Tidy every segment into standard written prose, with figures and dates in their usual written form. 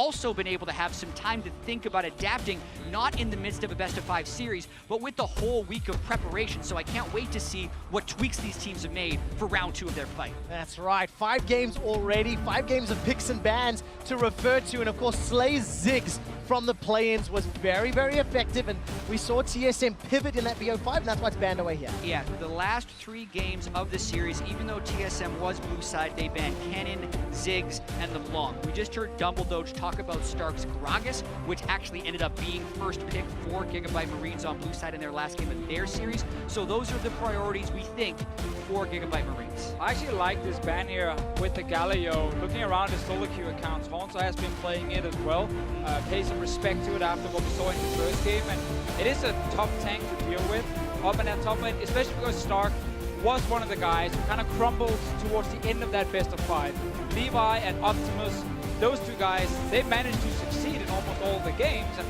also been able to have some time to think about adapting, not in the midst of a best-of-5 series, but with the whole week of preparation. So I can't wait to see what tweaks these teams have made for round 2 of their fight. That's right, 5 games already, 5 games of picks and bans to refer to, and of course Slay's Ziggs from the play-ins was very, very effective, and we saw TSM pivot in that BO5, and that's why it's banned away here. Yeah, the last 3 games of the series, even though TSM was blue side, they banned Cannon, Ziggs, and LeBlanc. We just heard Dumbledore talk about Stark's Gragas, which actually ended up being first pick for GIGABYTE Marines on blue side in their last game of their series. So those are the priorities we think for GIGABYTE Marines. I actually like this ban here with the Galileo. Looking around his solo queue accounts, Honzo has been playing it as well. Pay some respect to it after what we saw in the first game, and it is a tough tank to deal with up in that top lane, especially because Stark was one of the guys who kind of crumbled towards the end of that best of 5. Levi and Optimus, those 2 guys, they managed to succeed in almost all the games, and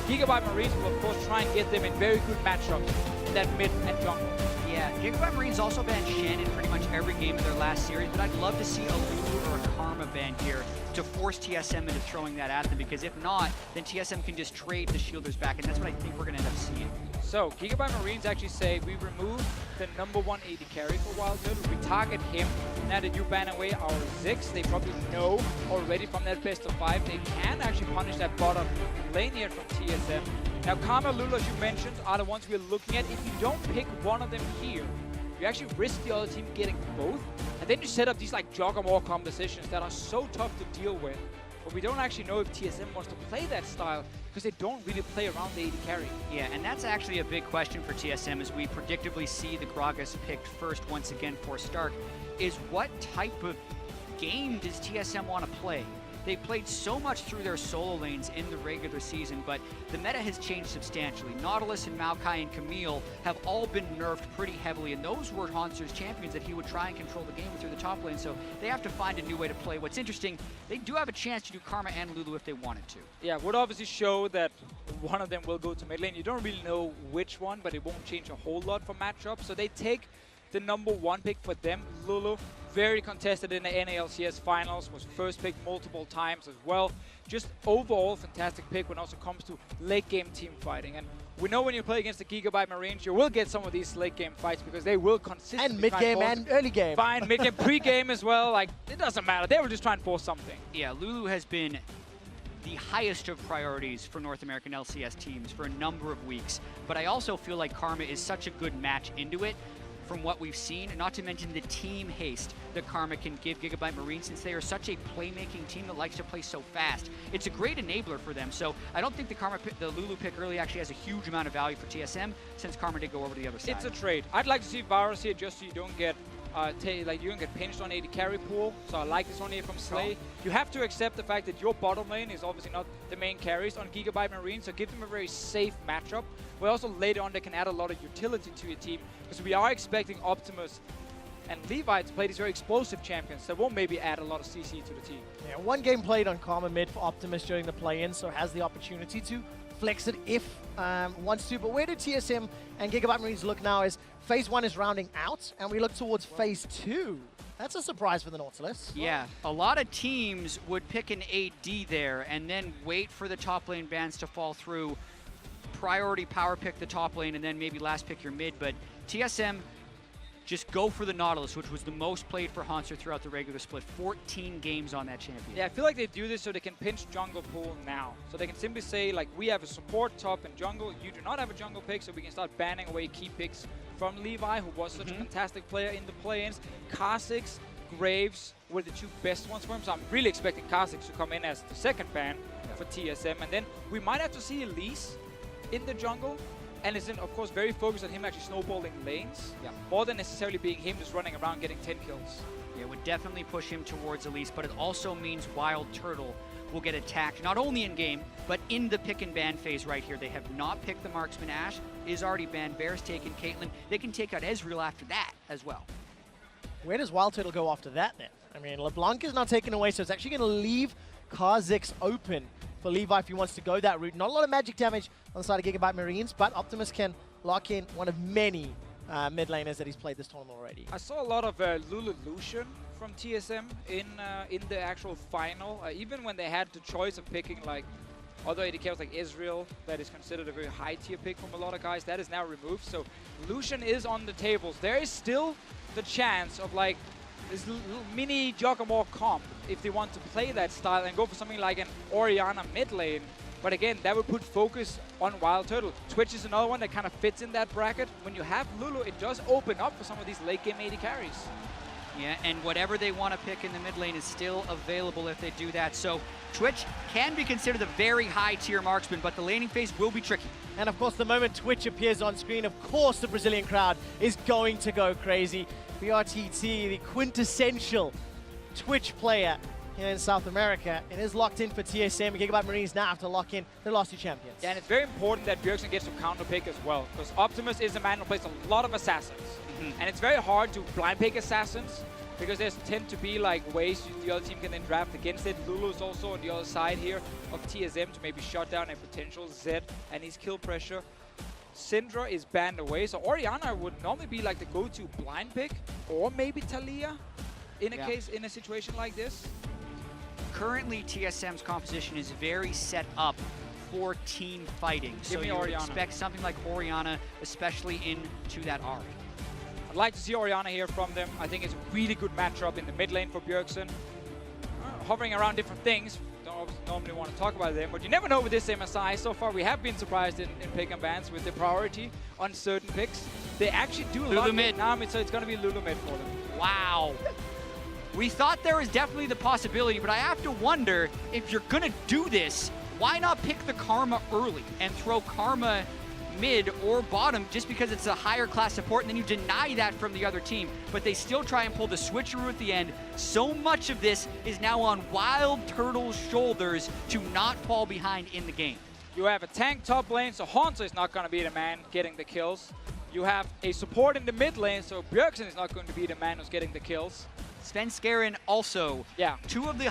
GIGABYTE Marines will of course try and get them in very good matchups in that mid and jungle. Yeah, GIGABYTE Marines also banned Shannon pretty much every game of their last series, but I'd love to see a Lulu or a Karma ban here to force TSM into throwing that at them, because if not, then TSM can just trade the shielders back, and that's what I think we're going to end up seeing. So, GIGABYTE Marines actually say we remove the #1 AD carry for Wild Turtle. We target him. Now that you ban away our Ziggs, they probably know already from that best of 5 they can actually punish that bottom lane here from TSM. Now, Karma, Lulu, as you mentioned, are the ones we're looking at. If you don't pick one of them here, you actually risk the other team getting both. And then you set up these like Joggermore compositions that are so tough to deal with. But we don't actually know if TSM wants to play that style because they don't really play around the AD carry. Yeah, and that's actually a big question for TSM as we predictably see the Gragas picked first once again for Stark, is what type of game does TSM want to play? They played so much through their solo lanes in the regular season, but the meta has changed substantially. Nautilus and Maokai and Camille have all been nerfed pretty heavily, and those were Hanser's champions that he would try and control the game through the top lane, so they have to find a new way to play. What's interesting, they do have a chance to do Karma and Lulu if they wanted to. Yeah, would obviously show that one of them will go to mid lane. You don't really know which one, but it won't change a whole lot for matchup. So they take the #1 pick for them, Lulu. Very contested in the NALCS finals, was first pick multiple times as well. Just overall fantastic pick when it also comes to late game team fighting. And we know when you play against the GIGABYTE Marines, you will get some of these late game fights because they will consistently and mid game and early game. Fine, mid game, pre game as well. Like, it doesn't matter. They will just try and force something. Yeah, Lulu has been the highest of priorities for North American LCS teams for a number of weeks. But I also feel like Karma is such a good match into it from what we've seen, and not to mention the team haste that Karma can give GIGABYTE Marines since they are such a playmaking team that likes to play so fast. It's a great enabler for them, so I don't think the Lulu pick early actually has a huge amount of value for TSM since Karma did go over to the other side. It's a trade. I'd like to see Varus here just so you don't get you don't get pinched on AD carry pool, so I like this one here from Slay. You have to accept the fact that your bottom lane is obviously not the main carries on GIGABYTE Marine, so give them a very safe matchup. But also later on they can add a lot of utility to your team, because we are expecting Optimus and Levi to play these very explosive champions that won't maybe add a lot of CC to the team. Yeah, 1 game played on Karma mid for Optimus during the play-in, so has the opportunity to flex it if wants to. But where do TSM and GIGABYTE Marines look now is Phase 1 is rounding out, and we look towards Phase 2. That's a surprise for the Nautilus. Yeah, a lot of teams would pick an AD there and then wait for the top lane bans to fall through. Priority power pick the top lane and then maybe last pick your mid, but TSM just go for the Nautilus, which was the most played for Hanser throughout the regular split. 14 games on that champion. Yeah, I feel like they do this so they can pinch jungle pool now. So they can simply say, like, we have a support top and jungle. You do not have a jungle pick, so we can start banning away key picks from Levi, who was such a fantastic player in the play-ins. Kha'Zix, Graves were the 2 best ones for him, so I'm really expecting Kha'Zix to come in as the second ban for TSM. And then we might have to see Elise in the jungle. And it's, of course, very focused on him actually snowballing lanes, more than necessarily being him just running around getting 10 kills. Yeah, it would definitely push him towards Elise, but it also means Wild Turtle will get attacked, not only in-game, but in the pick and ban phase right here. They have not picked the Marksman. Ashe is already banned. Bear's taken Caitlyn. They can take out Ezreal after that as well. Where does Wild Turtle go after that then? I mean, LeBlanc is not taken away, so it's actually going to leave Kha'Zix open for Levi if he wants to go that route. Not a lot of magic damage on the side of GIGABYTE Marines, but Optimus can lock in one of many mid laners that he's played this tournament already. I saw a lot of Lulu Lucian from TSM in the actual final. Even when they had the choice of picking like other AD carries like Israel, that is considered a very high tier pick from a lot of guys, that is now removed. So Lucian is on the tables. There is still the chance of like this little mini Joggermore comp if they want to play that style and go for something like an Orianna mid lane. But again, that would put focus on Wild Turtle. Twitch is another one that kind of fits in that bracket. When you have Lulu, it does open up for some of these late game AD carries. Yeah, and whatever they want to pick in the mid lane is still available if they do that. So Twitch can be considered a very high tier marksman, but the laning phase will be tricky. And of course, the moment Twitch appears on screen, of course the Brazilian crowd is going to go crazy. BRTT, the quintessential Twitch player here in South America, it is locked in for TSM. GIGABYTE Marines now have to lock in their last two champions. Yeah, and it's very important that Bjergsen gets some counter pick as well, because Optimus is a man who plays a lot of assassins. And it's very hard to blind pick assassins, because there tend to be like ways the other team can then draft against it. Lulu's also on the other side here of TSM to maybe shut down a potential Zed and his kill pressure. Syndra is banned away, so Orianna would normally be like the go-to blind pick, or maybe Talia in a situation like this. Currently, TSM's composition is very set up for team fighting. So you would expect something like Orianna, especially into that Ahri. I'd like to see Orianna here from them. I think it's a really good matchup in the mid lane for Bjergsen. Hovering around different things. Don't normally want to talk about them, but you never know with this MSI. So far, we have been surprised in pick and bans with the priority on certain picks. They actually do a lot mid now, so it's going to be Lulu mid for them. Wow. We thought there was definitely the possibility, but I have to wonder, if you're going to do this, why not pick the Karma early and throw Karma mid or bottom just because it's a higher class support, and then you deny that from the other team, but they still try and pull the switcheroo at the end. So much of this is now on Wild Turtle's shoulders to not fall behind in the game. You have a tank top lane, so Haunter is not going to be the man getting the kills. You have a support in the mid lane, so Bjergsen is not going to be the man who's getting the kills. Svenskeren also. Yeah. Two of the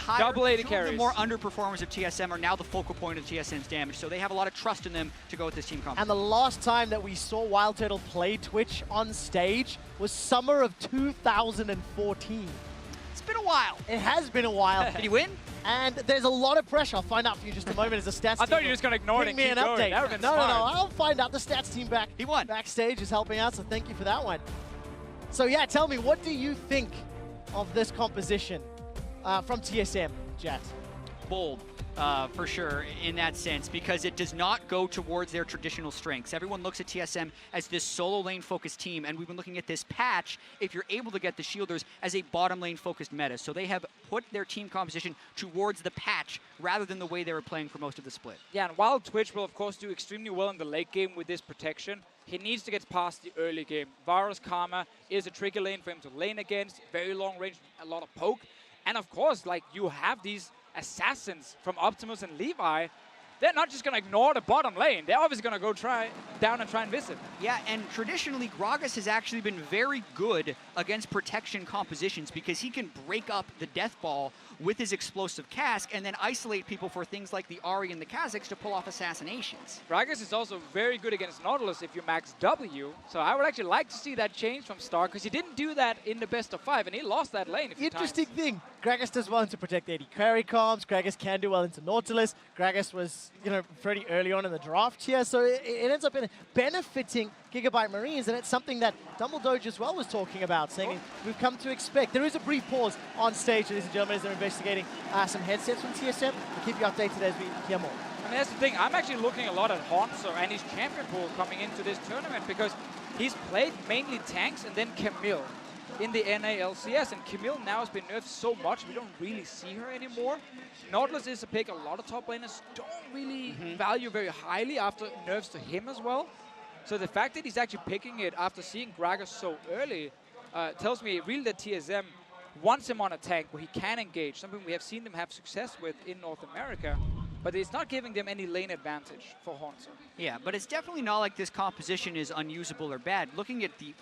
more underperformers of TSM are now the focal point of TSM's damage, so they have a lot of trust in them to go with this team composition. And the last time that we saw Wild Turtle play Twitch on stage was summer of 2014. It's been a while. It has been a while. Did he win? And there's a lot of pressure. I'll find out for you in just a moment as the stats team. I thought you were just going to ignore it and keep going. That would have been smart. No. I'll find out. The stats team He won. backstage is helping out, so thank you for that one. So yeah, tell me, what do you think of this composition from TSM, Jet? Bold, for sure, in that sense, because it does not go towards their traditional strengths. Everyone looks at TSM as this solo lane focused team, and we've been looking at this patch, if you're able to get the shielders, as a bottom lane focused meta. So they have put their team composition towards the patch rather than the way they were playing for most of the split. Yeah, and while Twitch will of course do extremely well in the late game with this protection, he needs to get past the early game. Varus Karma is a tricky lane for him to lane against, very long range, a lot of poke. And of course, like, you have these assassins from Optimus and Levi. They're not just going to ignore the bottom lane. They're obviously going to go down and try and visit. Yeah, and traditionally, Gragas has actually been very good against protection compositions because he can break up the Death Ball with his explosive cask and then isolate people for things like the Ahri and the Kazakhs to pull off assassinations. Gragas is also very good against Nautilus if you max W, so I would actually like to see that change from Star, because he didn't do that in the best of 5, and he lost that lane a few Interesting times. thing, Gragas does well to protect AD carry comms, Gragas can do well into Nautilus, Gragas was, pretty early on in the draft here, so it ends up benefiting GIGABYTE Marines, and it's something that Dumbledore as well was talking about, saying we've come to expect. There is a brief pause on stage, ladies and gentlemen, as they're investigating some headsets from TSM. We'll keep you updated as we hear more. I mean, that's the thing. I'm actually looking a lot at Hanzo and his champion pool coming into this tournament, because he's played mainly tanks and then Camille in the NALCS, and Camille now has been nerfed so much we don't really see her anymore. Nautilus is a pick a lot of top laners don't really value very highly after nerfs to him as well. So the fact that he's actually picking it after seeing Gragas so early tells me really that TSM wants him on a tank where he can engage, something we have seen them have success with in North America, but it's not giving them any lane advantage for Hanzo. Yeah, but it's definitely not like this composition is unusable or bad. Looking at the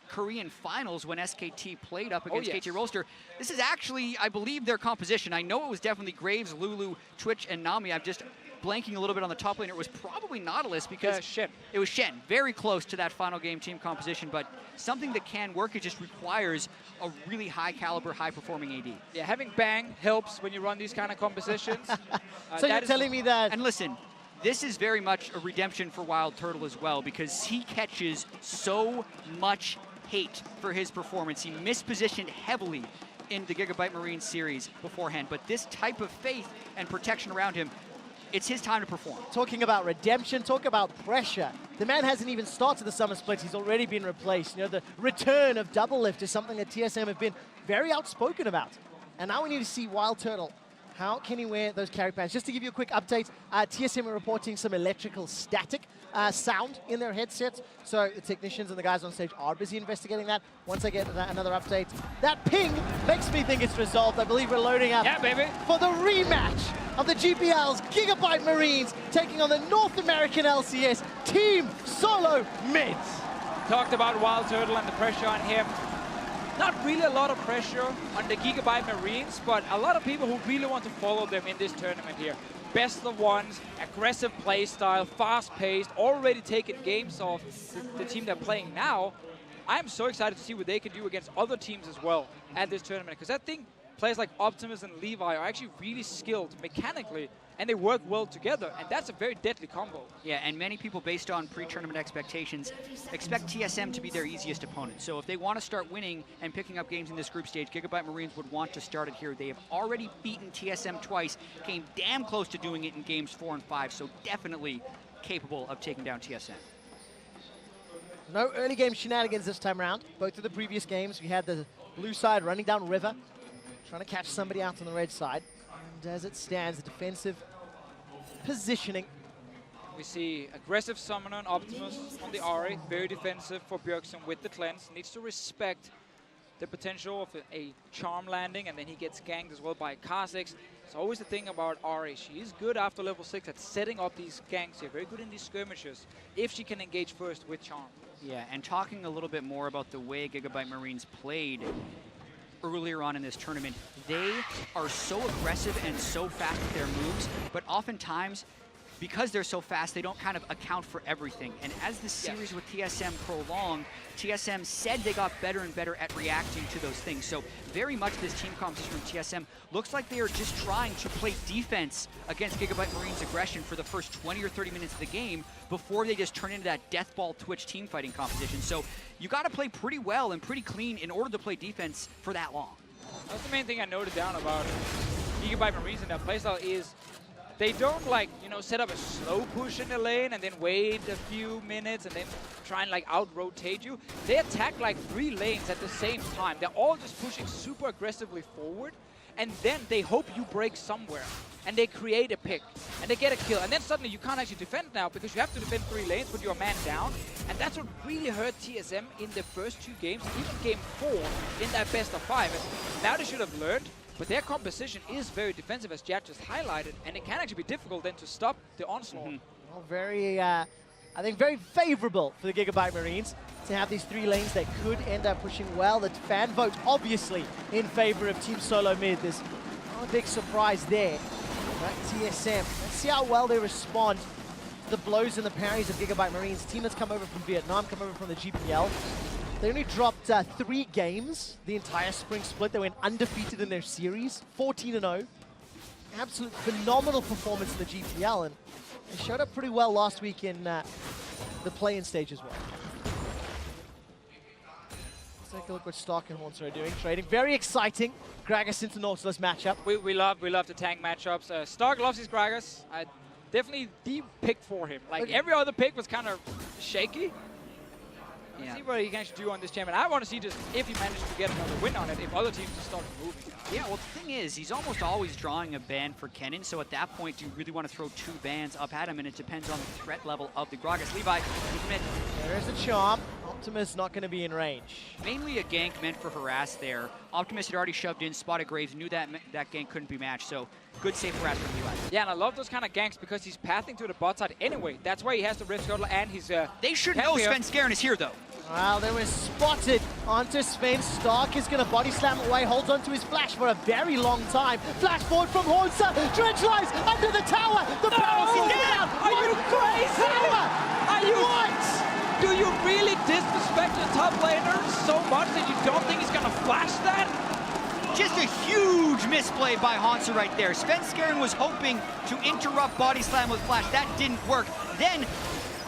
Korean finals when SKT played up against KT Rolster, this is actually, I believe, their composition. I know it was definitely Graves, Lulu, Twitch, and Nami. I've just blanking a little bit on the top laner. It was probably Nautilus because Shen. it was Shen. Very close to that final game team composition, but something that can work, it just requires a really high caliber, high performing AD. Yeah, having Bang helps when you run these kind of compositions. So you're telling me that... And listen, this is very much a redemption for Wild Turtle as well, because he catches so much hate for his performance. He mispositioned heavily in the GIGABYTE Marine series beforehand, but this type of faith and protection around him, it's his time to perform. Talking about redemption, talk about pressure. The man hasn't even started the Summer Split. He's already been replaced. You know, the return of Double Lift is something that TSM have been very outspoken about. And now we need to see Wild Turtle. How can he wear those carry pants? Just to give you a quick update, TSM are reporting some electrical static sound in their headsets. So the technicians and the guys on stage are busy investigating that. Once I get another update, that ping makes me think it's resolved. I believe we're loading up for the rematch of the GPL's GIGABYTE Marines taking on the North American LCS Team SoloMid. Talked about Wild Turtle and the pressure on him. Not really a lot of pressure on the GIGABYTE Marines, but a lot of people who really want to follow them in this tournament here. Best of ones, aggressive play style, fast-paced, already taken games off the team they're playing now. I'm so excited to see what they can do against other teams as well at this tournament, because I think players like Optimus and Levi are actually really skilled mechanically, and they work well together, and that's a very deadly combo. Yeah, and many people, based on pre-tournament expectations, expect TSM to be their easiest opponent. So if they want to start winning and picking up games in this group stage, GIGABYTE Marines would want to start it here. They have already beaten TSM twice, came damn close to doing it in games 4 and 5, so definitely capable of taking down TSM. No early game shenanigans this time around. Both of the previous games, we had the blue side running down river, trying to catch somebody out on the red side. And as it stands, the defensive positioning. We see aggressive Summoner and Optimus on the Ahri, very defensive for Bjergsen with the cleanse. Needs to respect the potential of a charm landing, and then he gets ganked as well by Kha'Zix. It's always the thing about Ahri. She is good after level 6 at setting up these ganks here, very good in these skirmishes, if she can engage first with charm. Yeah, and talking a little bit more about the way GIGABYTE Marines played earlier on in this tournament, they are so aggressive and so fast with their moves, but oftentimes, because they're so fast, they don't kind of account for everything. And as the series with TSM prolonged, TSM said they got better and better at reacting to those things. So very much this team composition from TSM looks like they are just trying to play defense against GIGABYTE Marines' aggression for the first 20 or 30 minutes of the game before they just turn into that deathball Twitch team fighting composition. So you got to play pretty well and pretty clean in order to play defense for that long. That's the main thing I noted down about GIGABYTE Marines in their playstyle is they don't, like, you know, set up a slow push in the lane and then wait a few minutes and then try and, like, out-rotate you. They attack, like, 3 lanes at the same time. They're all just pushing super aggressively forward, and then they hope you break somewhere. And they create a pick, and they get a kill. And then suddenly you can't actually defend now because you have to defend 3 lanes with your man down. And that's what really hurt TSM in the first 2 games, even game 4 in that best of 5. And now they should have learned. But their composition is very defensive, as Jad just highlighted, and it can actually be difficult then to stop the onslaught. Well, very, I think very favorable for the GIGABYTE Marines to have these 3 lanes that could end up pushing well. The fan vote obviously in favor of Team SoloMid. There's no big surprise there. But TSM, let's see how well they respond to the blows and the parries of GIGABYTE Marines. Team that's come over from Vietnam, come over from the GPL. They only dropped 3 games the entire spring split. They went undefeated in their series, 14-0. Absolute phenomenal performance in the GPL, and they showed up pretty well last week in the play-in stage as well. Let's take a look what Stark and Haunter are doing. Trading, very exciting. Gragas into Nautilus matchup. We love the tank matchups. Stark loves his Gragas. Definitely the pick for him. Like, every other pick was kind of shaky. Yeah. See what he can actually do on this champion. I want to see just if he manages to get another win on it, if other teams just start moving. Yeah, well, the thing is, he's almost always drawing a ban for Kennen, so at that point, do you really want to throw 2 bans up at him? And it depends on the threat level of the Gragas. Levi, there's a charm. Optimus not going to be in range. Mainly a gank meant for harass there. Optimus had already shoved in, spotted Graves, knew that that gank couldn't be matched, so good safe harass for Levi. Yeah, and I love those kind of ganks because he's pathing to the bot side anyway. That's why he has the Rift Scuttle and he's They should know Sven Skaren is here, though. Well, they were spotted onto Sven. Stark is going to body slam away, holds onto his flash for a very long time. Flash forward from Haunter. Dredge lies under the tower. The barrel disrespect the top laner so much that you don't think he's gonna flash that? Just a huge misplay by Hansa right there. Svenskeren was hoping to interrupt Body Slam with Flash. That didn't work. Then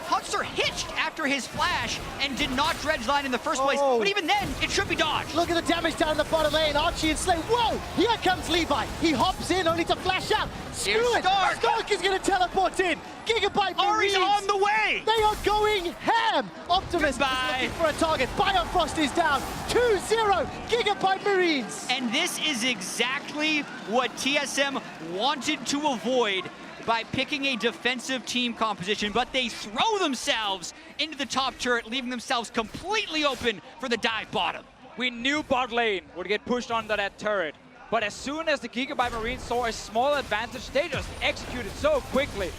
Hansa hitched after his flash and did not dredge line in the first place. But even then, it should be dodged. Look at the damage down in the bottom lane. Archie and Slay. Whoa! Here comes Levi. He hops in only to flash out. Screw Here's it. Stark. Stark is going to teleport in. GIGABYTE Ari's Marines. on the way. They are going ham. Optimus Goodbye. is looking for a target. Biofrost is down. 2-0. GIGABYTE Marines. And this is exactly what TSM wanted to avoid by picking a defensive team composition, but they throw themselves into the top turret, leaving themselves completely open for the dive bottom. We knew bot lane would get pushed under that turret, but as soon as the GIGABYTE Marines saw a small advantage, they just executed so quickly.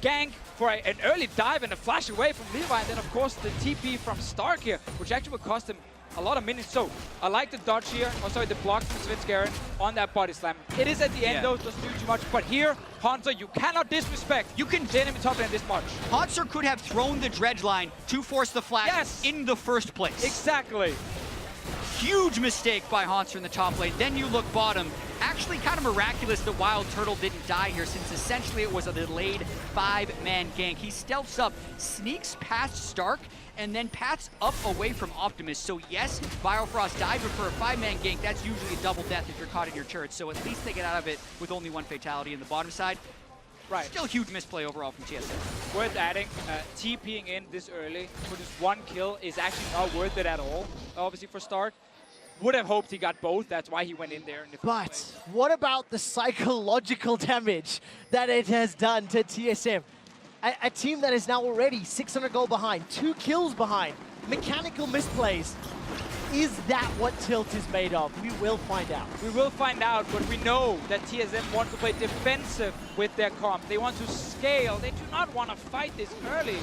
Gank for an early dive and a flash away from Levi, and then of course the TP from Stark here, which actually would cost him a lot of minutes. So I like the dodge here, the block from Svenskeren on that body slam. It is at the end though, doesn't do too much, but here, Hansa, you cannot disrespect the enemy top lane this much. Hansa could have thrown the dredge line to force the flash in the first place. Exactly. Huge mistake by Hansa in the top lane. Then you look bottom. Actually kind of miraculous that Wild Turtle didn't die here, since essentially it was a delayed 5-man gank. He stealths up, sneaks past Stark, and then paths up away from Optimus. So yes, Biofrost died, but for a 5-man gank, that's usually a double death if you're caught in your turret. So at least they get out of it with only one fatality in the bottom side. Right. Still huge misplay overall from TSM. Worth adding, TPing in this early for just one kill is actually not worth it at all, obviously for Stark. Would have hoped he got both, that's why he went in there in the first place. What about the psychological damage that it has done to TSM? A team that is now already 600 gold behind, 2 kills behind, mechanical misplays. Is that what Tilt is made of? We will find out. We will find out, but we know that TSM wants to play defensive with their comp. They want to scale. They do not want to fight this early.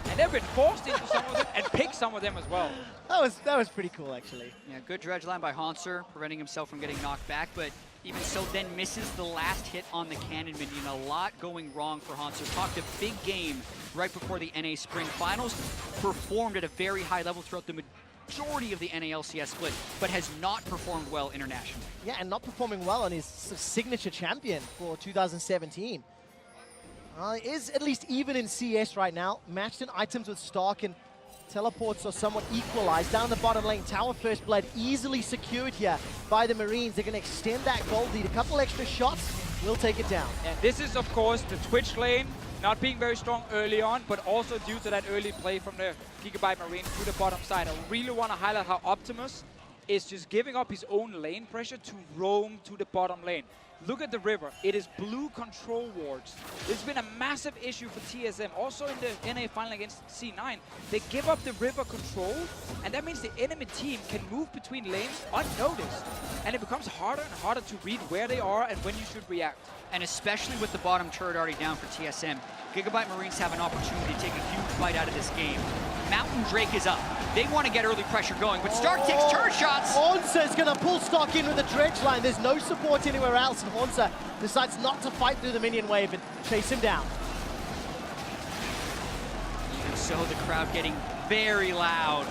And they've been forced into some of them and picked some of them as well. That was pretty cool, actually. Yeah, good dredge line by Hanser, preventing himself from getting knocked back, but even so then misses the last hit on the cannon minion. A lot going wrong for Hanser. Talked a big game right before the NA Spring Finals, performed at a very high level throughout the majority of the NALCS split, but has not performed well internationally. Yeah, and not performing well on his signature champion for 2017. Is at least even in CS right now. Matched in items with Stark, and teleports are somewhat equalized. Down the bottom lane, Tower First Blood easily secured here by the Marines. They're going to extend that gold lead. A couple extra shots will take it down. And this is, of course, the Twitch lane not being very strong early on, but also due to that early play from the GIGABYTE Marines to the bottom side. I really want to highlight how Optimus is just giving up his own lane pressure to roam to the bottom lane. Look at the river. It is blue control wards. This has been a massive issue for TSM. Also in the NA final against C9, they give up the river control, and that means the enemy team can move between lanes unnoticed. And it becomes harder and harder to read where they are and when you should react. And especially with the bottom turret already down for TSM, GIGABYTE Marines have an opportunity to take a huge bite out of this game. Mountain Drake is up. They want to get early pressure going, but Stark takes turret shots. Hansa is going to pull Stark in with the dredge line. There's no support anywhere else, and Hansa decides not to fight through the minion wave and chase him down. Even so, the crowd getting very loud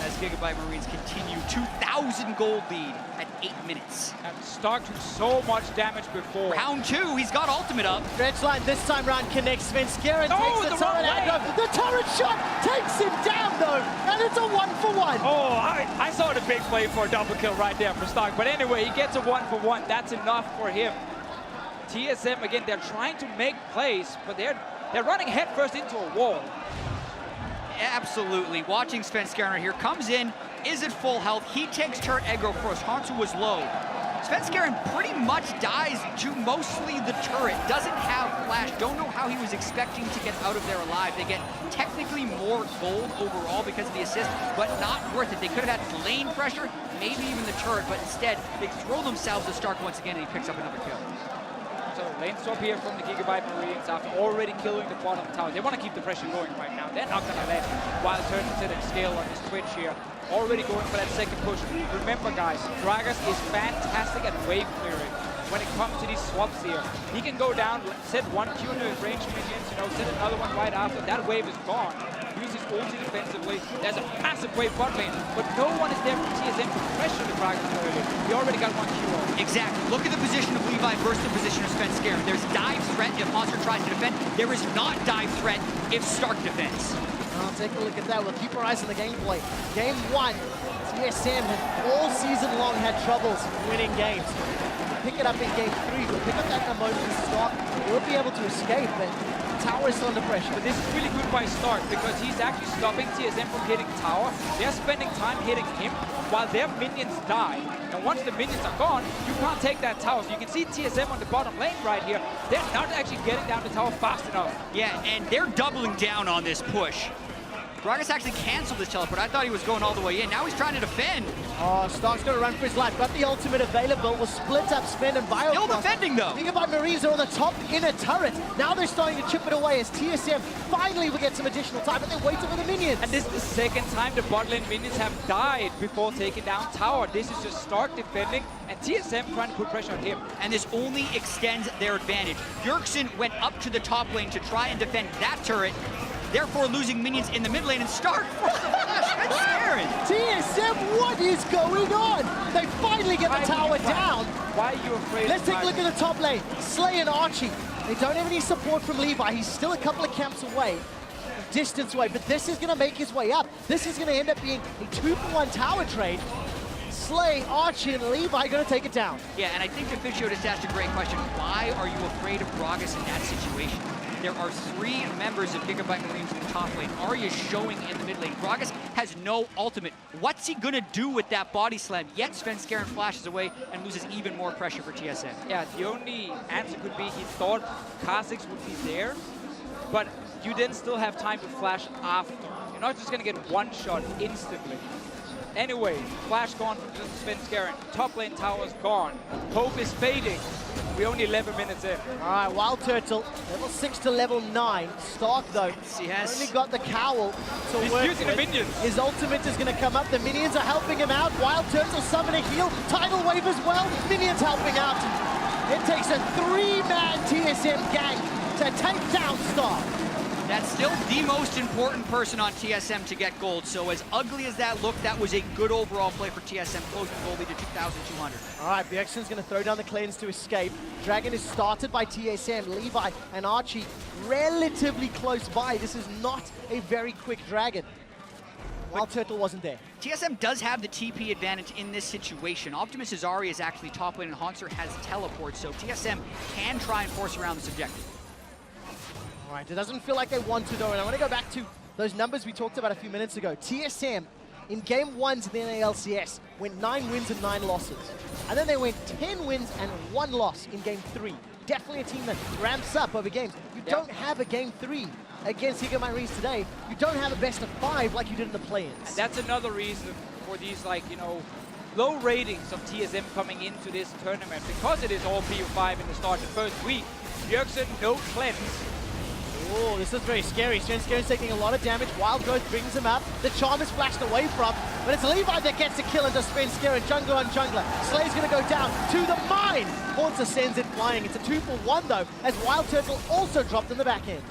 as GIGABYTE Marines continue 2,000 gold lead at 8 minutes. And Stark took so much damage before. Round 2, he's got ultimate up. Dredge line this time round connects. Svenskeren takes the turret aggro. The turret shot takes him down though, and it's a 1-for-1. Oh, I saw the big play for a double kill right there for Stark. But anyway, he gets a 1-for-1. That's enough for him. TSM, again, they're trying to make plays, but they're running headfirst into a wall. Absolutely. Watching Svenskeren here, comes in, is at full health. He takes turret aggro first. Hansa was low. Svenskeren pretty much dies to mostly the turret. Doesn't have flash. Don't know how he was expecting to get out of there alive. They get technically more gold overall because of the assist, but not worth it. They could have had lane pressure, maybe even the turret, but instead they throw themselves at Stark once again, and he picks up another kill. So lane swap here from the GIGABYTE Marines after already killing the bottom tower. They want to keep the pressure going right now. They're not going to let Wild Turtle sit and scale on this Twitch here. Already going for that second push. Remember guys, Gragas is fantastic at wave clearing. when it comes to these swaps here. He can go down, set one Q into his range minions, you know, set another one right after. That wave is gone. Use his ulti defensively. There's a massive wave bot lane, but no one is there from TSM to pressure the Gragas early. He already got one Q off. Exactly. Look at the position of Levi versus the position of Sven Skaren. There's dive threat if Monster tries to defend. There is not dive threat if Stark defends. I'll take a look at that. We'll keep our eyes on the gameplay. Game 1, TSM has all season long had troubles winning games. Pick it up in game 3. We'll pick up that moment in Stark. We'll be able to escape, but Tower is still under pressure. But this is really good by Stark because he's actually stopping TSM from hitting Tower. They're spending time hitting him while their minions die. And once the minions are gone, you can't take that tower. So you can see TSM on the bottom lane right here. They're not actually getting down the tower fast enough. Yeah, and they're doubling down on this push. Gragas actually canceled his teleport. I thought he was going all the way in. Now he's trying to defend. Oh, Stark's going to run for his life. Got the ultimate available. Will split up Sven and Bio. Still defending, though. GIGABYTE Marines are on the top inner turret. Now they're starting to chip it away as TSM finally will get some additional time, but they're waiting for the minions. And this is the second time the bot lane minions have died before taking down tower. This is just Stark defending and TSM trying to put pressure on him. And this only extends their advantage. Bjergsen went up to the top lane to try and defend that turret, therefore losing minions in the mid lane, and Stark forced the flash. It's Skaren. TSM, what is going on? They finally get the tower down. Why are you afraid? Let's take a look at the top lane. Slay and Archie. They don't have any support from Levi. He's still a couple of camps away, distance away, but this is going to make his way up. This is going to end up being a 2-for-1 tower trade. Slay, Archie, and Levi going to take it down. Yeah, and I think Deficio just asked a great question. Why are you afraid of Gragas in that situation? There are 3 members of GIGABYTE Marines in the top lane. Arya showing in the mid lane. Gragas has no ultimate. What's he gonna do with that body slam? Yet Sven Skaren flashes away and loses even more pressure for TSM. Yeah, the only answer could be he thought Kha'Zix would be there, but you then still have time to flash after. You're not just gonna get one shot instantly. Anyway, flash gone from Sven Skaren. Top lane tower's gone. Hope is fading. We're only 11 minutes in. All right, Wild Turtle, level 6 to level 9. Stark, though, He has only got the cowl to He's work using the with. minions. His ultimate is going to come up. The minions are helping him out. Wild Turtle summon a heal. Tidal Wave as well. Minions helping out. It takes a 3-man TSM gang to take down Stark. That's still the most important person on TSM to get gold. So as ugly as that looked, that was a good overall play for TSM, closing the gold lead to 2,200. All right, Bjergsen's going to throw down the cleanse to escape. Dragon is started by TSM. Levi and Archie relatively close by. This is not a very quick Dragon. Wild Turtle wasn't there. TSM does have the TP advantage in this situation. Optimus Azari is actually top lane and Haunter has teleport, so TSM can try and force around this objective. All right, it doesn't feel like they want to, though, and I want to go back to those numbers we talked about a few minutes ago. TSM, in game 1s of the NALCS, went 9 wins and 9 losses. And then they went 10 wins and 1 loss in game 3. Definitely a team that ramps up over games. You don't have a game 3 against GIGABYTE Marines today. You don't have a best of 5 like you did in the play-ins. And that's another reason for these, like, you know, low ratings of TSM coming into this tournament, because it is all PU5 in the start the first week. Bjergsen, no cleanse. Oh, this is very scary. Sven Skaren's taking a lot of damage. Wild Growth brings him up. The charm is flashed away from, but it's Levi that gets the kill into Sven Skaren. Jungler on jungler. Slay's going to go down to the mine. Haunter sends it flying. It's a 2-for-1 though, as Wild Turtle also dropped in the back end.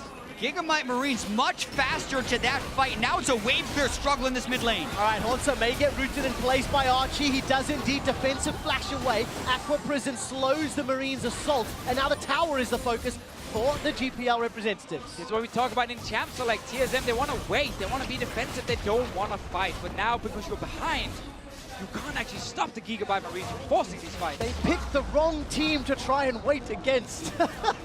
GIGABYTE Marines much faster to that fight. Now it's a wave clear struggle in this mid lane. All right, Haunter may get rooted in place by Archie. He does indeed defensive flash away. Aqua Prison slows the Marines' assault, and now the tower is the focus for the GPL representatives. This is what we talk about in Champ Select. TSM, they want to wait. They want to be defensive. They don't want to fight. But now, because you're behind, you can't actually stop the GIGABYTE Marines from forcing these fights. They picked the wrong team to try and wait against.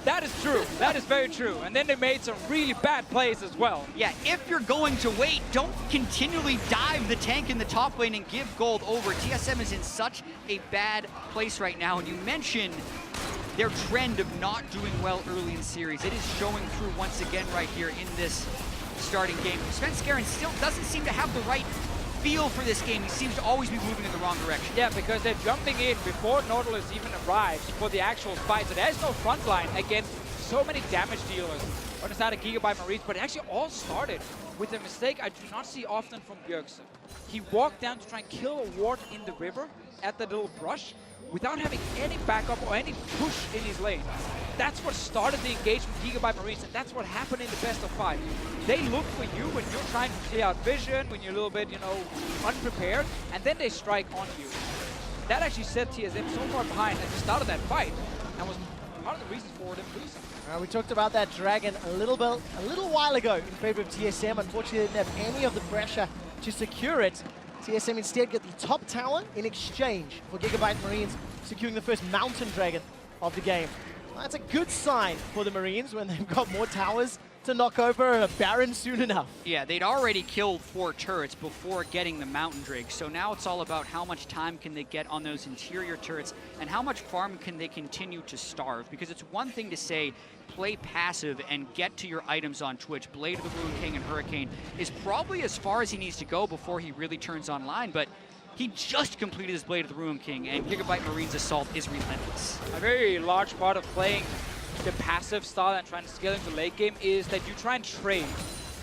That is true. That is very true. And then they made some really bad plays as well. Yeah, if you're going to wait, don't continually dive the tank in the top lane and give gold over. TSM is in such a bad place right now. And you mentioned their trend of not doing well early in series. It is showing through once again right here in this starting game. Sven Skaren still doesn't seem to have the right feel for this game. He seems to always be moving in the wrong direction. Yeah, because they're jumping in before Nautilus even arrives for the actual fight. So there's no front line against so many damage dealers. on the side of GIGABYTE Marines, but it actually all started with a mistake I do not see often from Bjergsen. He walked down to try and kill a ward in the river at the little brush without having any backup or any push in his lane. That's what started the engagement with GIGABYTE Marines, and that's what happened in the best of 5. They look for you when you're trying to clear out vision, when you're a little bit, you know, unprepared, and then they strike on you. That actually set TSM so far behind at the start of that fight, and was part of the reasons for them losing. We talked about that Dragon a little while ago in favor of TSM. Unfortunately, they didn't have any of the pressure to secure it. TSM instead get the top tower in exchange for GIGABYTE Marines securing the first Mountain Dragon of the game. Well, that's a good sign for the Marines when they've got more towers to knock over a Baron soon enough. Yeah, they'd already killed 4 turrets before getting the Mountain Drake, so now it's all about how much time can they get on those interior turrets and how much farm can they continue to starve, because it's one thing to say play passive and get to your items on Twitch. Blade of the Ruin King and Hurricane is probably as far as he needs to go before he really turns online, but he just completed his Blade of the Ruin King, and GIGABYTE Marine's assault is relentless. A very large part of playing the passive style and trying to scale into late game is that you try and trade.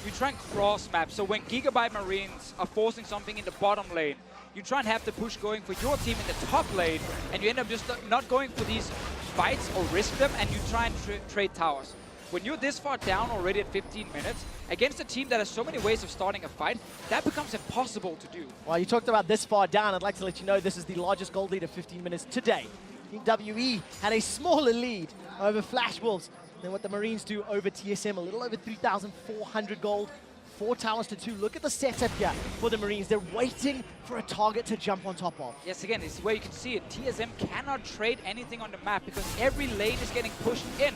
You try and cross map. So when GIGABYTE Marines are forcing something in the bottom lane, you try and have the push going for your team in the top lane, and you end up just not going for these fights or risk them, and you try and trade towers. When you're this far down already at 15 minutes, against a team that has so many ways of starting a fight, that becomes impossible to do. Well, you talked about this far down. I'd like to let you know this is the largest gold lead of 15 minutes today. Team WE had a smaller lead over Flash Wolves than what the Marines do over TSM. A little over 3,400 gold, 4 towers to 2. Look at the setup here for the Marines. They're waiting for a target to jump on top of. Yes, again, this is where you can see it. TSM cannot trade anything on the map because every lane is getting pushed in.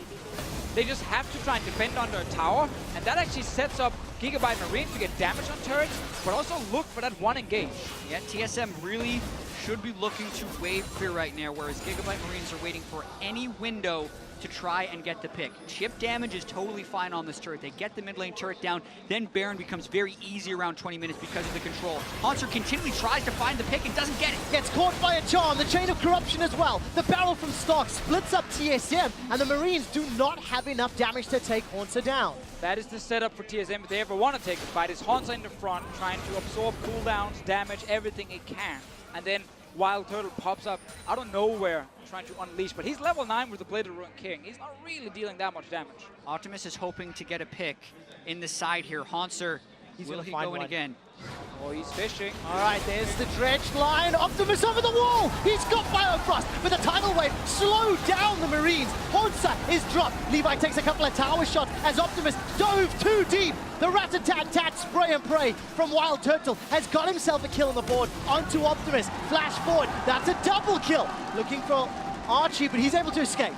They just have to try and defend under a tower, and that actually sets up GIGABYTE Marines to get damage on turrets, but also look for that one engage. Yeah, TSM really should be looking to wave clear right now, whereas GIGABYTE Marines are waiting for any window to try and get the pick. Chip damage is totally fine on this turret. They get the mid lane turret down, then Baron becomes very easy around 20 minutes because of the control. Haunter continually tries to find the pick and doesn't get it. Gets caught by a charm, the chain of corruption as well. The barrel from Stark splits up TSM, and the Marines do not have enough damage to take Haunter down. That is the setup for TSM if they ever want to take the fight. Is Haunter in the front, trying to absorb cooldowns, damage, everything it can. And then Wild Turtle pops up out of nowhere, trying to unleash. But he's level 9 with the Blade of the Ruin King. He's not really dealing that much damage. Optimus is hoping to get a pick in the side here. Haunter, will he go in again? Oh, he's fishing. All right, there's the dredge line. Optimus over the wall. He's got Biofrost, but the tidal wave slowed down the Marines. Haunter is dropped. Levi takes a couple of tower shots as Optimus dove too deep. The rat-a-tat-tat spray and pray from Wild Turtle has got himself a kill on the board onto Optimus. Flash forward. That's a double kill. Looking for Archie, but he's able to escape.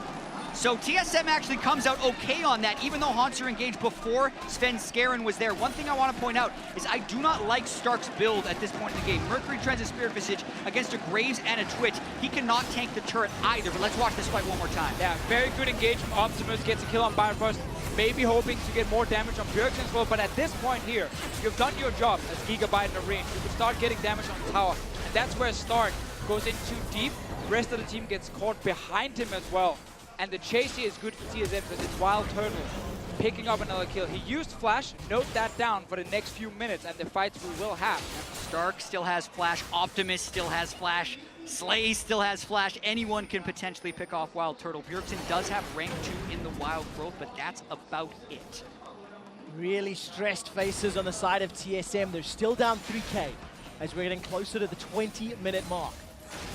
So TSM actually comes out okay on that, even though Haunter engaged before Sven Skaren was there. One thing I want to point out is I do not like Stark's build at this point in the game. Mercury Trends and Spirit Visage against a Graves and a Twitch. He cannot tank the turret either, but let's watch this fight one more time. Yeah, very good engagement. Optimus gets a kill on Bifrost, maybe hoping to get more damage on Bjergsen as well, but at this point here, you've done your job as GIGABYTE Marines. You can start getting damage on the tower, and that's where Stark goes in too deep. The rest of the team gets caught behind him as well. And the chase here is good for TSM because it's Wild Turtle picking up another kill. He used Flash, note that down for the next few minutes and the fights we will have. Stark still has Flash, Optimus still has Flash, Slay still has Flash. Anyone can potentially pick off Wild Turtle. Bjergsen does have rank 2 in the Wild Growth, but that's about it. Really stressed faces on the side of TSM. They're still down 3K as we're getting closer to the 20-minute mark.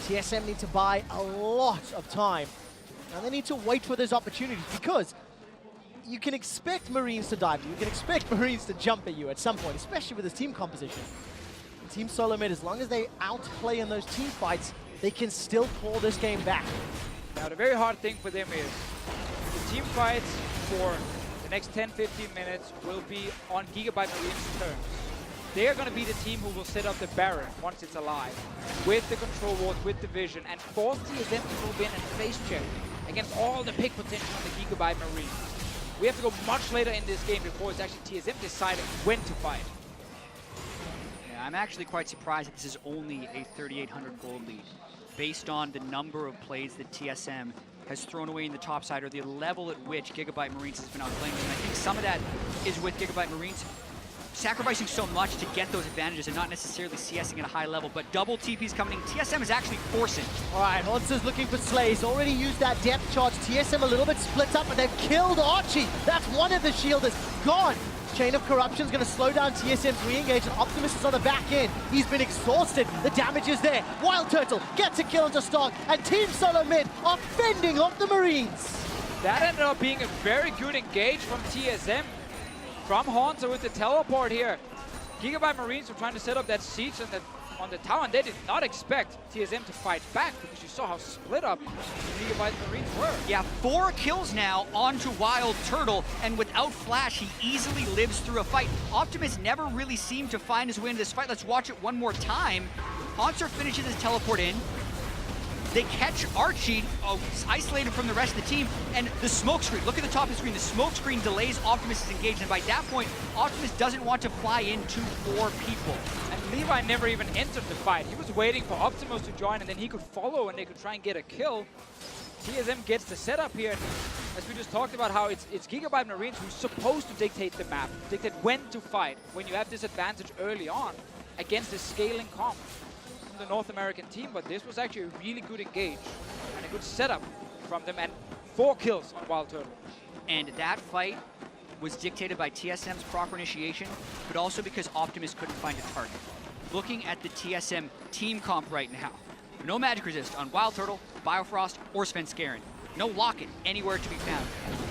TSM need to buy a lot of time. And they need to wait for those opportunities because you can expect Marines to dive you. You can expect Marines to jump at you at some point, especially with this team composition. And Team SoloMid, as long as they outplay in those team fights, they can still claw this game back. Now, the very hard thing for them is the team fights for the next 10-15 minutes will be on GIGABYTE Marine's terms. They are going to be the team who will set up the Baron once it's alive, with the control ward, with the vision, and force TSM to move in and face check against all the pick potential on the GIGABYTE Marine. We have to go much later in this game before it's actually TSM deciding when to fight. Yeah, I'm actually quite surprised that this is only a 3,800 gold lead, based on the number of plays that TSM has thrown away in the top side, or the level at which GIGABYTE Marines has been outplaying them. And I think some of that is with GIGABYTE Marines sacrificing so much to get those advantages and not necessarily CSing at a high level, but double TP's coming. TSM is actually forcing. All right, Haunter's looking for Slay. He's already used that depth charge. TSM a little bit split up, and they've killed Archie. That's one of the shielders gone. Chain of Corruption's going to slow down TSM's re-engage, and Optimus is on the back end. He's been exhausted. The damage is there. Wild Turtle gets a kill onto Stark, and Team SoloMid are fending off the Marines. That ended up being a very good engage from TSM. From Haunter with the teleport here. GIGABYTE Marines were trying to set up that siege on the tower, and they did not expect TSM to fight back, because you saw how split up GIGABYTE Marines were. Yeah, 4 kills now onto Wild Turtle, and without Flash, he easily lives through a fight. Optimus never really seemed to find his way into this fight. Let's watch it one more time. Haunter finishes his teleport in. They catch Archie, isolated from the rest of the team, and the smoke screen, look at the top of the screen, the smoke screen delays Optimus' engagement, and by that point, Optimus doesn't want to fly into 4 people. And Levi never even entered the fight. He was waiting for Optimus to join, and then he could follow, and they could try and get a kill. TSM gets the setup here, and as we just talked about, how it's GIGABYTE Marines who's supposed to dictate the map, dictate when to fight, when you have this advantage early on against the scaling comp the North American team, but this was actually a really good engage and a good setup from them, and 4 kills on Wild Turtle. And that fight was dictated by TSM's proper initiation, but also because Optimus couldn't find a target. Looking at the TSM team comp right now, no magic resist on Wild Turtle, Biofrost, or Svenskeren. No lock-in anywhere to be found.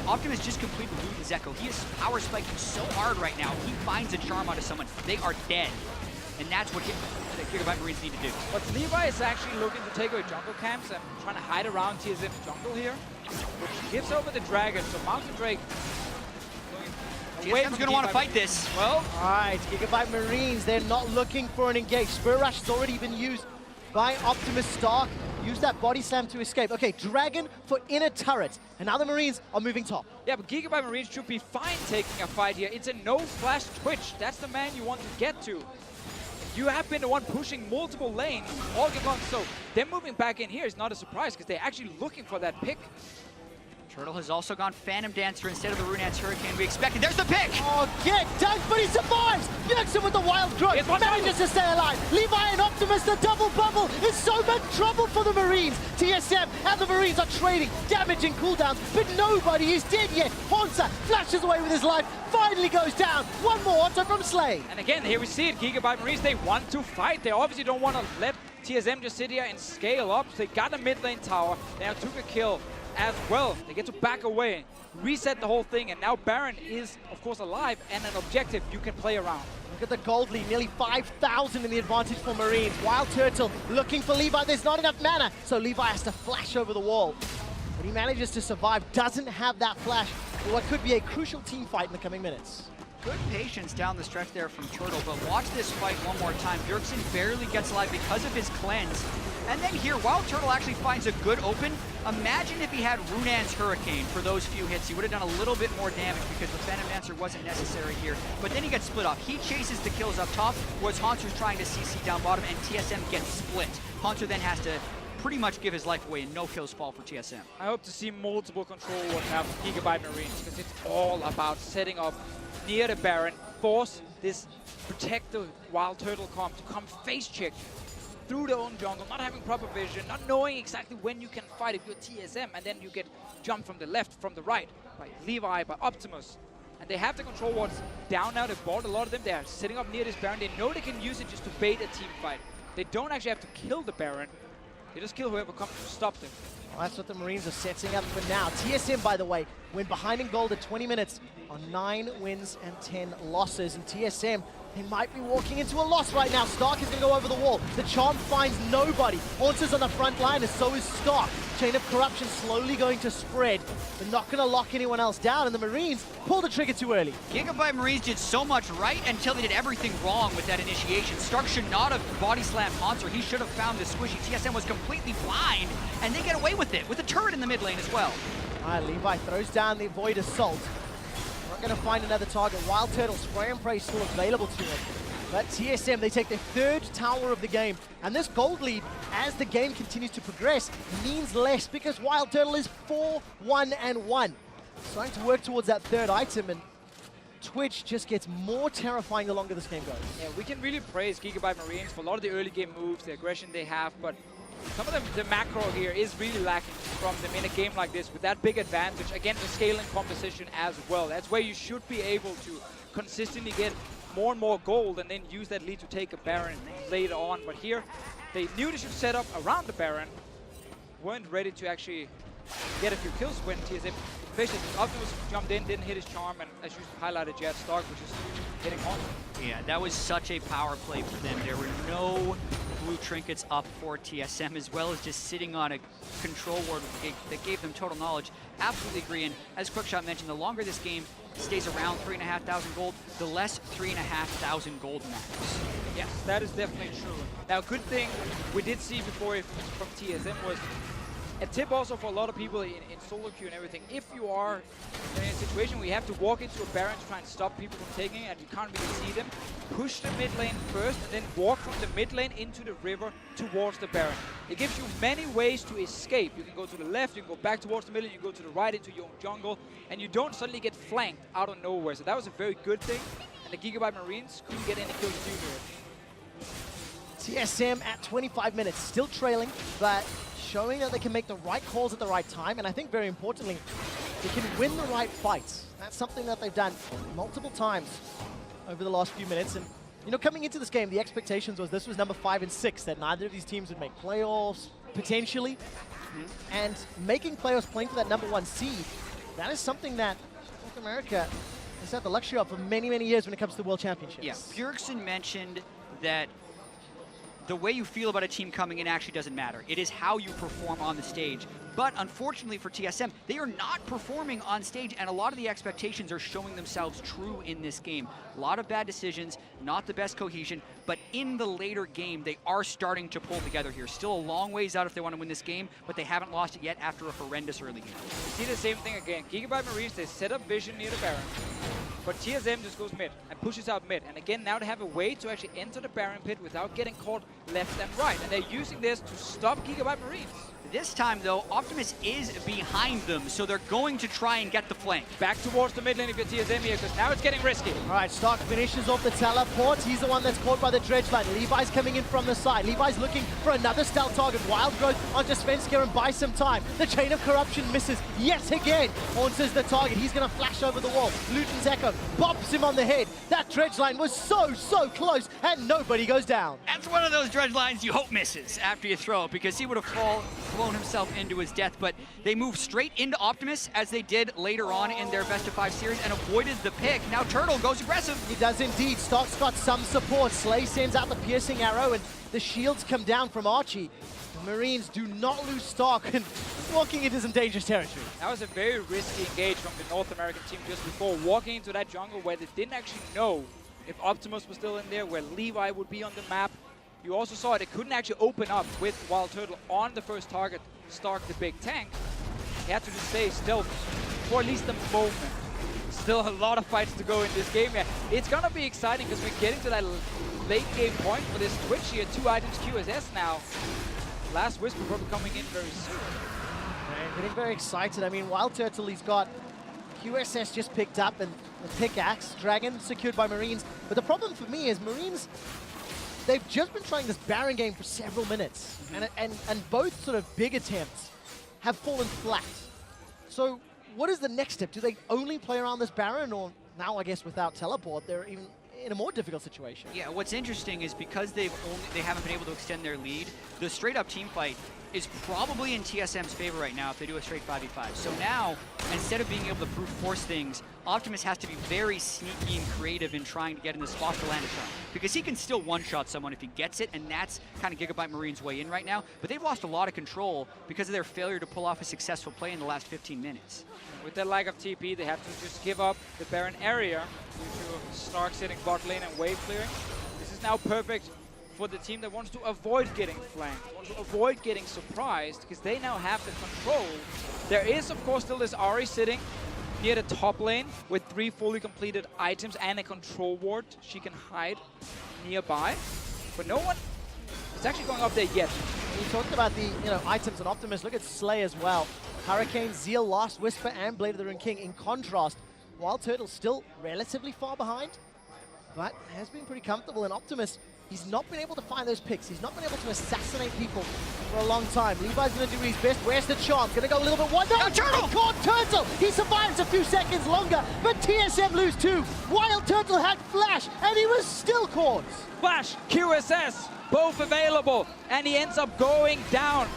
Optimus just completed Loot and Zeko. He is power spiking so hard right now. He finds a charm onto someone, they are dead. And that's what GIGABYTE Marines need to do. But Levi is actually looking to take away jungle camps and trying to hide around TSM's jungle here, which gives over the dragon. So Mountain Drake TSM's going to want to fight this. Well, all right, GIGABYTE Marines, they're not looking for an engage. Spirit Rush has already been used by Optimus. Stark. Use that body slam to escape. Okay, Dragon for inner turret. And now the Marines are moving top. Yeah, but GIGABYTE Marines should be fine taking a fight here. It's a no-flash Twitch. That's the man you want to get to. You have been the one pushing multiple lanes all game long, so them moving back in here is not a surprise, because they're actually looking for that pick. Turtle has also gone Phantom Dancer instead of the Runeance Hurricane we expected. There's the pick! Oh, get done, but he survives! Jackson with the wild growth, manages to stay alive. Levi and Optimus, the double bubble is so much trouble for the Marines. TSM and the Marines are trading, damaging cooldowns, but nobody is dead yet. Haunter flashes away with his life, finally goes down. One more Haunter from Slay. And again, here we see it, GIGABYTE Marines, they want to fight. They obviously don't want to let TSM just sit here and scale up. So they got a mid lane tower, they now took a kill as well. They get to back away, reset the whole thing, and now Baron is, of course, alive and an objective you can play around. Look at the gold lead, nearly 5,000 in the advantage for Marines. Wild Turtle looking for Levi. There's not enough mana, so Levi has to flash over the wall. But he manages to survive, doesn't have that flash for what could be a crucial team fight in the coming minutes. Good patience down the stretch there from Turtle, but watch this fight one more time. Bjergsen barely gets alive because of his cleanse. And then here, Wild Turtle actually finds a good open. Imagine if he had Runeance Hurricane for those few hits. He would have done a little bit more damage because the Phantom Dancer wasn't necessary here. But then he gets split off. He chases the kills up top, whereas Haunter's trying to CC down bottom, and TSM gets split. Haunter then has to pretty much give his life away, and no kills fall for TSM. I hope to see multiple control wars now from GIGABYTE Marines, because it's all about setting up near the Baron, force this protective Wild Turtle comp to come face check through their own jungle, not having proper vision, not knowing exactly when you can fight if you're TSM, and then you get jumped from the left, from the right, by Levi, by Optimus. And they have the control wards down now. They've bought a lot of them. They are sitting up near this Baron. They know they can use it just to bait a team fight. They don't actually have to kill the Baron. They just kill whoever comes to stop them. Well, that's what the Marines are setting up for now. TSM, by the way, went behind in gold at 20 minutes on 9 wins and 10 losses. And TSM, they might be walking into a loss right now. Stark is going to go over the wall. The charm finds nobody. Haunter's on the front line, and so is Stark. Chain of Corruption slowly going to spread. They're not going to lock anyone else down, and the Marines pulled the trigger too early. GIGABYTE Marines did so much right until they did everything wrong with that initiation. Stark should not have body slammed Haunter. He should have found the squishy. TSM was completely blind, and they get away with it, with a turret in the mid lane as well. All right, Levi throws down the Void Assault. Not going to find another target. Wild Turtle, Spray and Pray still available to him. But TSM, they take their third tower of the game. And this gold lead, as the game continues to progress, means less because Wild Turtle is 4-1-1. Starting to work towards that third item, and Twitch just gets more terrifying the longer this game goes. Yeah, we can really praise GIGABYTE Marines for a lot of the early game moves, the aggression they have, but some of the macro here is really lacking from them in a game like this with that big advantage against the scaling composition as well. That's where you should be able to consistently get more and more gold and then use that lead to take a Baron later on. But here, they knew they should set up around the Baron, weren't ready to actually get a few kills when TSM efficient. Optimus jumped in, didn't hit his charm, and as you highlighted, Jet Stark, which is hitting on. Yeah, that was such a power play for them. There were no blue trinkets up for TSM, as well as just sitting on a control ward that gave them total knowledge. Absolutely agree, and as Quickshot mentioned, the longer this game stays around 3,500 gold, the less 3,500 gold matters. Yes, that is definitely true. Now, good thing we did see before from TSM was a tip also for a lot of people in solo queue and everything. If you are in a situation where you have to walk into a Baron to try and stop people from taking it and you can't really see them, push the mid lane first and then walk from the mid lane into the river towards the Baron. It gives you many ways to escape. You can go to the left, you can go back towards the middle, you can go to the right into your own jungle, and you don't suddenly get flanked out of nowhere. So that was a very good thing, and the GIGABYTE Marines couldn't get any kills due to it. TSM at 25 minutes, still trailing, but showing that they can make the right calls at the right time, and I think very importantly, they can win the right fights. That's something that they've done multiple times over the last few minutes. And you know, coming into this game, the expectations was this was number 5 and 6, that neither of these teams would make playoffs, potentially. And making playoffs, playing for that number 1 seed, that is something that North America has had the luxury of for many, many years when it comes to the World Championships. Yeah, Bjergsen mentioned that the way you feel about a team coming in actually doesn't matter. It is how you perform on the stage. But unfortunately for TSM, they are not performing on stage, and a lot of the expectations are showing themselves true in this game. A lot of bad decisions, not the best cohesion, but in the later game, they are starting to pull together here. Still a long ways out if they want to win this game, but they haven't lost it yet after a horrendous early game. You see the same thing again. GIGABYTE Marines, they set up vision near the Baron, but TSM just goes mid and pushes out mid. And again, now they have a way to actually enter the Baron pit without getting caught left and right. And they're using this to stop GIGABYTE Marines. This time, though, Optimus is behind them, so they're going to try and get the flank. Back towards the mid lane if you're TSM here, because now it's getting risky. All right, Stark finishes off the teleport. He's the one that's caught by the dredge line. Levi's coming in from the side. Levi's looking for another stealth target. Wild Growth onto Svenskar and buy some time. The Chain of Corruption misses yet again. Haunts the target. He's going to flash over the wall. Luton's Echo bops him on the head. That dredge line was so close, and nobody goes down. That's one of those dredge lines you hope misses after you throw it, because he would have flown himself into his death, but they moved straight into Optimus as they did later on in their best of 5 series and avoided the pick. Now Turtle goes aggressive. He does indeed. Stark's got some support. Slay sends out the piercing arrow, and the shields come down from Archie. The Marines do not lose Stark, and walking into some dangerous territory. That was a very risky engage from the North American team just before, walking into that jungle where they didn't actually know if Optimus was still in there, where Levi would be on the map. You also saw it couldn't actually open up with Wild Turtle on the first target, Stark the big tank. He had to just stay still for at least a moment. Still a lot of fights to go in this game. Yeah, it's gonna be exciting because we're getting to that late game point for this Twitch here. 2 items QSS now. Last Whisper probably coming in very soon. Man, getting very excited. I mean, Wild Turtle, he's got QSS just picked up and the pickaxe. Dragon secured by Marines. But the problem for me is Marines, they've just been trying this Baron game for several minutes, and both sort of big attempts have fallen flat. So what is the next step? Do they only play around this Baron, or now I guess without teleport, they're even in a more difficult situation? Yeah, what's interesting is because they haven't been able to extend their lead, the straight-up team fight is probably in TSM's favor right now if they do a straight 5v5. So now, instead of being able to brute force things, Optimus has to be very sneaky and creative in trying to get in the spot to land a shot. Because he can still one-shot someone if he gets it, and that's kind of GIGABYTE Marine's way in right now. But they've lost a lot of control because of their failure to pull off a successful play in the last 15 minutes. With their lack of TP, they have to just give up the Baron area due to Stark sitting bot lane and wave clearing. This is now perfect for the team that wants to avoid getting flanked, wants to avoid getting surprised, because they now have the control. There is, of course, still this Ahri sitting near the top lane with 3 fully completed items and a control ward she can hide nearby, but no one is actually going up there yet. We talked about the items on Optimus. Look at Slay as well. Hurricane, Zeal, Lost, Whisper, and Blade of the Rune King. In contrast, Wild Turtle still relatively far behind, but has been pretty comfortable. And Optimus, he's not been able to find those picks. He's not been able to assassinate people for a long time. Levi's going to do his best. Where's the charm? Going to go a little bit wide. No, Turtle! Caught Turtle! He survives a few seconds longer, but TSM lose 2. Wild Turtle had Flash, and he was still caught. Flash, QSS, both available, and he ends up going down.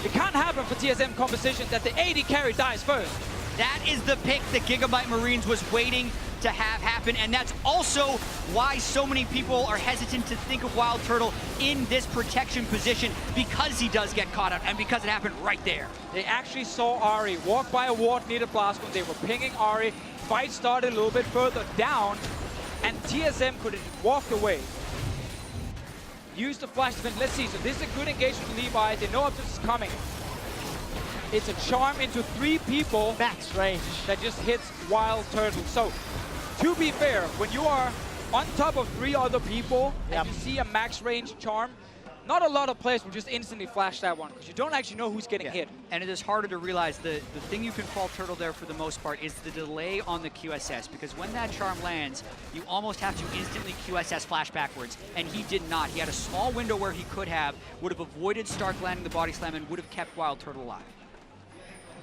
It can't happen for TSM composition that the AD carry dies first. That is the pick that GIGABYTE Marines was waiting to have happen, and that's also why so many people are hesitant to think of Wild Turtle in this protection position, because he does get caught out and because it happened right there. They actually saw Ari walk by a ward near the blast when they were pinging Ari. Fight started a little bit further down, and TSM could have walked away. Use the flash defense. Let's see. So this is a good engagement for Levi. They know Optimus is coming. It's a charm into 3 people. Max range. That just hits Wild Turtle. So, to be fair, when you are on top of 3 other people and you see a max range charm, not a lot of players will just instantly flash that one because you don't actually know who's getting hit. And it is harder to realize the thing you can fault Turtle there for the most part is the delay on the QSS, because when that charm lands, you almost have to instantly QSS flash backwards, and he did not. He had a small window where he could have, would have avoided Stark landing the body slam and would have kept Wild Turtle alive.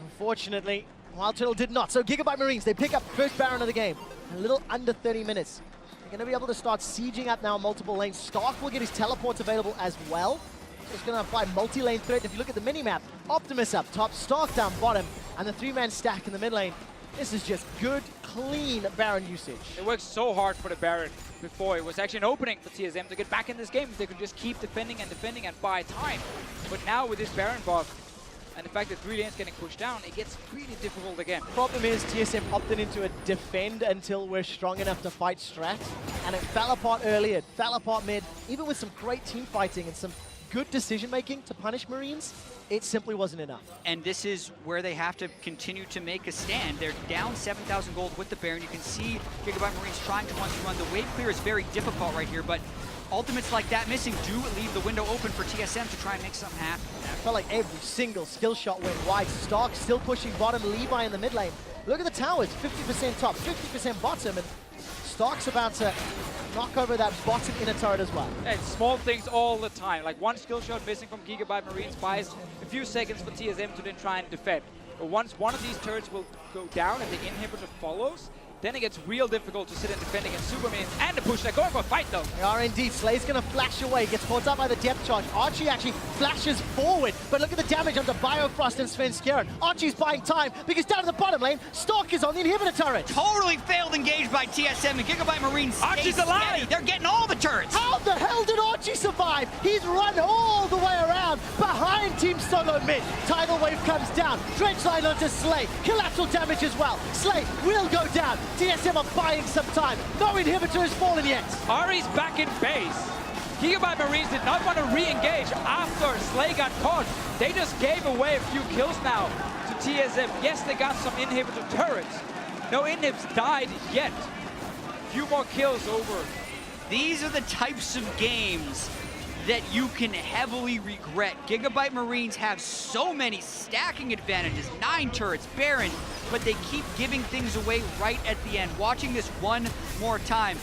Unfortunately, Wild Turtle did not. So GIGABYTE Marines, they pick up first Baron of the game. A little under 30 minutes. They're going to be able to start sieging up now multiple lanes. Stark will get his teleports available as well. So it's going to apply multi-lane threat. If you look at the mini-map, Optimus up top, Stark down bottom, and the 3-man stack in the mid lane. This is just good, clean Baron usage. It worked so hard for the Baron before. It was actually an opening for TSM to get back in this game if they could just keep defending and buy time. But now with this Baron buff, and the fact that 3 lanes getting pushed down, it gets really difficult again. Problem is TSM opted into a defend until we're strong enough to fight strat, and it fell apart early, it fell apart mid. Even with some great team fighting and some good decision making to punish Marines, it simply wasn't enough. And this is where they have to continue to make a stand. They're down 7,000 gold with the Baron. You can see GIGABYTE Marines trying to run. The wave clear is very difficult right here, but ultimates like that missing do leave the window open for TSM to try and make something happen. I felt like every single skill shot went wide. Stark still pushing bottom, Levi in the mid lane. Look at the towers, 50% top, 50% bottom, and Stark's about to knock over that bottom inner turret as well. Yeah, it's small things all the time. Like one skill shot missing from GIGABYTE Marines buys a few seconds for TSM to then try and defend. But once one of these turrets will go down and the inhibitor follows, then it gets real difficult to sit and defend against super minions and the push. They're going for a fight though. They are indeed. Slay's going to flash away, gets caught up by the depth charge. Archie actually flashes forward, but look at the damage onto Biofrost and Svenskeren. Archie's buying time because down in the bottom lane, Stark is on the inhibitor turret. Totally failed engage by TSM, and GIGABYTE Marines Archie's alive! Steady. They're getting all the turrets! How the hell did Archie survive? He's run all the way around behind Team SoloMid. Tidal wave comes down. Dredge line onto Slay. Collateral damage as well. Slay will go down. TSM are buying some time. No inhibitor has fallen yet. Ari's back in base. GIGABYTE Marines did not want to re-engage after Slay got caught. They just gave away a few kills now to TSM. Yes, they got some inhibitor turrets. No inhibs died yet. A few more kills over. These are the types of games that you can heavily regret. GIGABYTE Marines have so many stacking advantages, 9 turrets, Baron, but they keep giving things away right at the end. Watching this one more time,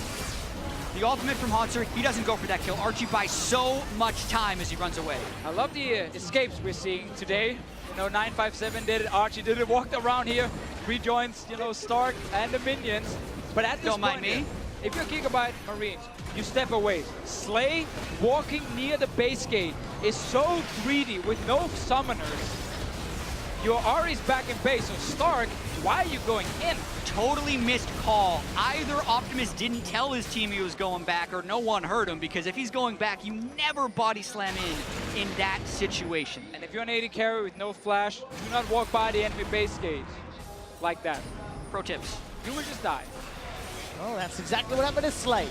the ultimate from Hauntzer, he doesn't go for that kill. Archie buys so much time as he runs away. I love the escapes we're seeing today. You know, 957 did it, Archie did it, walked around here, rejoins, you know, Stark and the minions. But at this Don't mind point, me. If you're GIGABYTE Marines, you step away. Slay walking near the base gate is so greedy with no summoners. Your Ari's back in base, so Stark, why are you going in? Totally missed call. Either Optimus didn't tell his team he was going back, or no one heard him, because if he's going back, you never body slam in that situation. And if you're an AD carry with no flash, do not walk by the enemy base gate like that. Pro tips. You will just die. Oh, that's exactly what happened to Slay.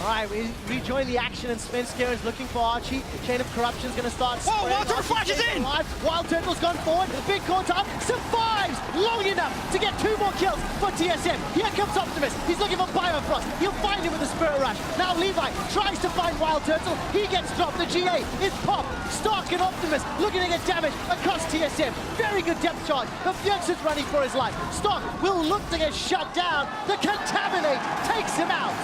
All right, we rejoin the action, and Svenskeren is looking for Archie. Chain of Corruption's going to start. Whoa, Wild Turtle flashes in! Wild Turtle's gone forward. Big call time. Survives long enough to get 2 more kills for TSM. Here comes Optimus. He's looking for Biofrost. He'll find him with a Spirit Rush. Now Levi tries to find Wild Turtle. He gets dropped. The GA is popped. Stark and Optimus looking to get damage across TSM. Very good depth charge. But Bjergsen's running for his life. Stark will look to get shut down. The Contaminate takes him out.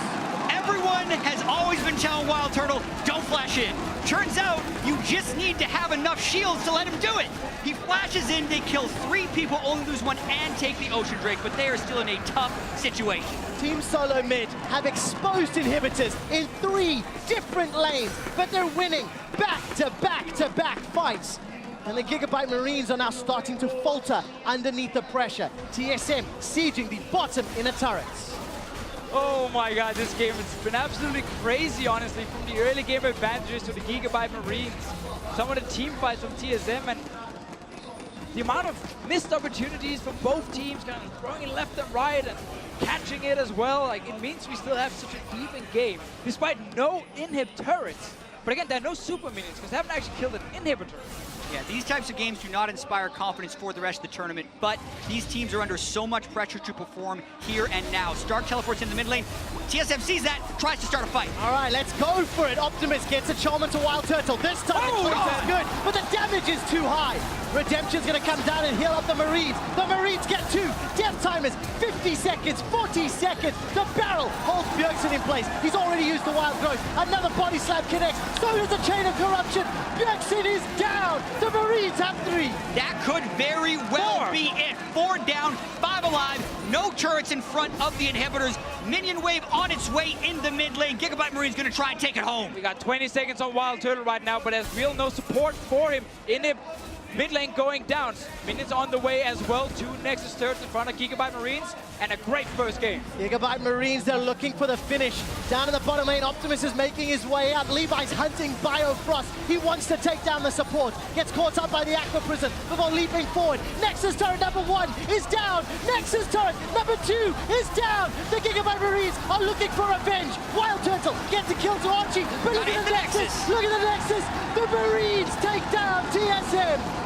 Everyone has always been telling Wild Turtle, don't flash in. Turns out, you just need to have enough shields to let him do it. He flashes in, they kill 3 people, only lose 1, and take the Ocean Drake, but they are still in a tough situation. Team SoloMid have exposed inhibitors in 3 different lanes, but they're winning back-to-back-to-back fights. And the GIGABYTE Marines are now starting to falter underneath the pressure. TSM sieging the bottom inner turrets. Oh my god, this game has been absolutely crazy, honestly, from the early game advantages to the GIGABYTE Marines. Some of the team fights from TSM, and the amount of missed opportunities for both teams, kind of throwing it left and right and catching it as well. Like, it means we still have such an even game, despite no inhib turrets. But again, there are no super minions, because they haven't actually killed an inhibitor. Yeah, these types of games do not inspire confidence for the rest of the tournament, but these teams are under so much pressure to perform here and now. Stark teleports in the mid lane. TSM sees that, tries to start a fight. All right, let's go for it. Optimus gets a charm into Wild Turtle. This time the choice is good, but the damage is too high. Redemption's gonna come down and heal up the Marines. The Marines get 2. Death time is 50 seconds, 40 seconds. The barrel holds Bjergsen in place. He's already used the Wild Growth. Another body slam connects. So does the Chain of Corruption. Bjergsen is down. The Marines have 3. That could very well be it. 4 down, 5 alive, no turrets in front of the inhibitors. Minion wave on its way in the mid lane. GIGABYTE Marine's gonna try and take it home. We got 20 seconds on Wild Turtle right now, but there's real no support for him. Inhib mid lane going down. Minions on the way as well. 2 Nexus turrets in front of GIGABYTE Marines, and a great first game. GIGABYTE Marines, they're looking for the finish. Down in the bottom lane, Optimus is making his way out. Levi's hunting Biofrost. He wants to take down the support. Gets caught up by the Aqua Prison before leaping forward. Nexus turret number 1 is down. Nexus turret number 2 is down. The GIGABYTE Marines are looking for revenge. Wild Turtle gets a kill to Archie, but look at the Nexus. Look at the Nexus. The Marines take down TSM.